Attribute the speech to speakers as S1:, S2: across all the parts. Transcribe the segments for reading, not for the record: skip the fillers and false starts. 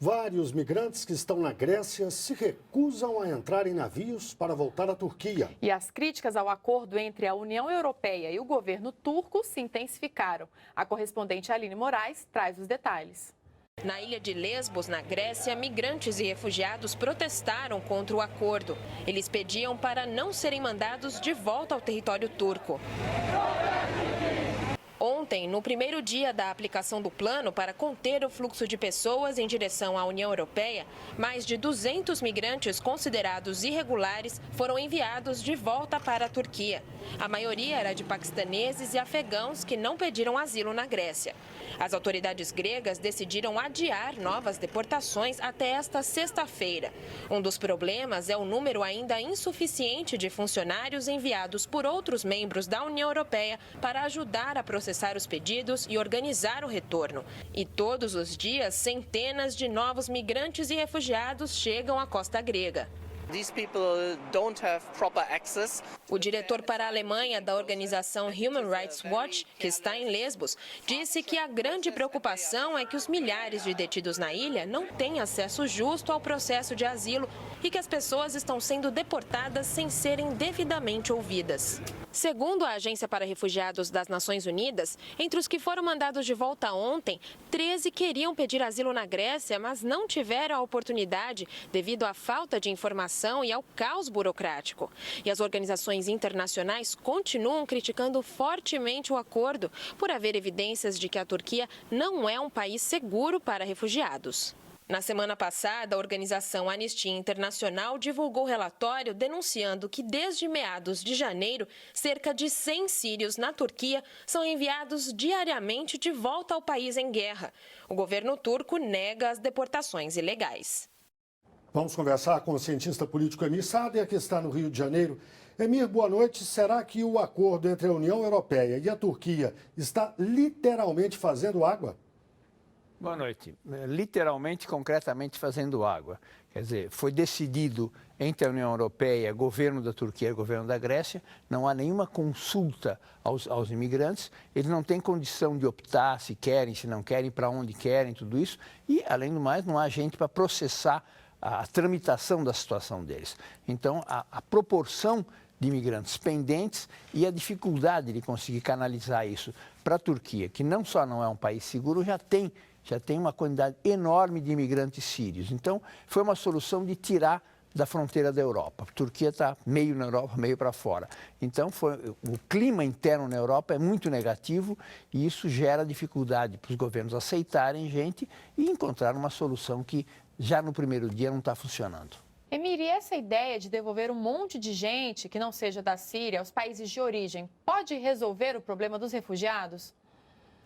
S1: Vários migrantes que estão na Grécia se recusam a entrar em navios para voltar à Turquia.
S2: E as críticas ao acordo entre a União Europeia e o governo turco se intensificaram. A correspondente Aline Moraes traz os detalhes.
S3: Na ilha de Lesbos, na Grécia, migrantes e refugiados protestaram contra o acordo. Eles pediam para não serem mandados de volta ao território turco. Ontem, no primeiro dia da aplicação do plano para conter o fluxo de pessoas em direção à União Europeia, mais de 200 migrantes considerados irregulares foram enviados de volta para a Turquia. A maioria era de paquistaneses e afegãos que não pediram asilo na Grécia. As autoridades gregas decidiram adiar novas deportações até esta sexta-feira. Um dos problemas é o número ainda insuficiente de funcionários enviados por outros membros da União Europeia para ajudar a processar os pedidos e organizar o retorno. E todos os dias, centenas de novos migrantes e refugiados chegam à costa grega. O diretor para a Alemanha da organização Human Rights Watch, que está em Lesbos, disse que a grande preocupação é que os milhares de detidos na ilha não têm acesso justo ao processo de asilo e que as pessoas estão sendo deportadas sem serem devidamente ouvidas. Segundo a Agência para Refugiados das Nações Unidas, entre os que foram mandados de volta ontem, 13 queriam pedir asilo na Grécia, mas não tiveram a oportunidade devido à falta de informação e ao caos burocrático. E as organizações internacionais continuam criticando fortemente o acordo por haver evidências de que a Turquia não é um país seguro para refugiados. Na semana passada, a organização Anistia Internacional divulgou relatório denunciando que desde meados de janeiro, cerca de 100 sírios na Turquia são enviados diariamente de volta ao país em guerra. O governo turco nega as deportações ilegais.
S1: Vamos conversar com o cientista político Emir Sader, que está no Rio de Janeiro. Emir, boa noite. Será que o acordo entre a União Europeia e a Turquia está literalmente fazendo água?
S4: Boa noite. Literalmente, concretamente fazendo água. Quer dizer, foi decidido entre a União Europeia, governo da Turquia e governo da Grécia, não há nenhuma consulta aos imigrantes, eles não têm condição de optar se querem, se não querem, para onde querem, tudo isso. E, além do mais, não há gente para processar a tramitação da situação deles. Então, a proporção de imigrantes pendentes e a dificuldade de conseguir canalizar isso para a Turquia, que não só não é um país seguro, já tem uma quantidade enorme de imigrantes sírios. Então, foi uma solução de tirar da fronteira da Europa. A Turquia está meio na Europa, meio para fora. Então, o clima interno na Europa é muito negativo e isso gera dificuldade para os governos aceitarem gente e encontrar uma solução que já no primeiro dia não está funcionando.
S2: Emir, e essa ideia de devolver um monte de gente que não seja da Síria aos países de origem pode resolver o problema dos refugiados?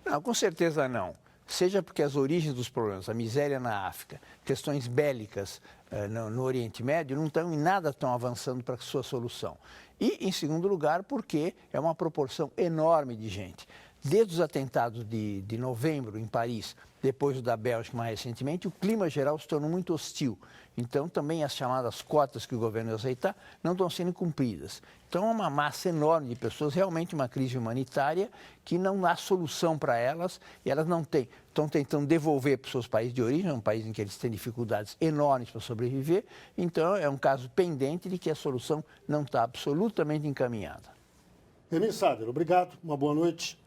S4: Não, com certeza não. Seja porque as origens dos problemas, a miséria na África, questões bélicas no Oriente Médio, não estão em nada tão avançando para a sua solução. E, em segundo lugar, porque é uma proporção enorme de gente. Desde os atentados de novembro em Paris, depois o da Bélgica mais recentemente, o clima geral se tornou muito hostil. Então, também as chamadas cotas que o governo ia aceitar não estão sendo cumpridas. Então, é uma massa enorme de pessoas, realmente uma crise humanitária que não há solução para elas e elas não têm. Estão tentando devolver para os seus países de origem, um país em que eles têm dificuldades enormes para sobreviver. Então, é um caso pendente de que a solução não está absolutamente encaminhada.
S1: Emir Sader, obrigado, uma boa noite.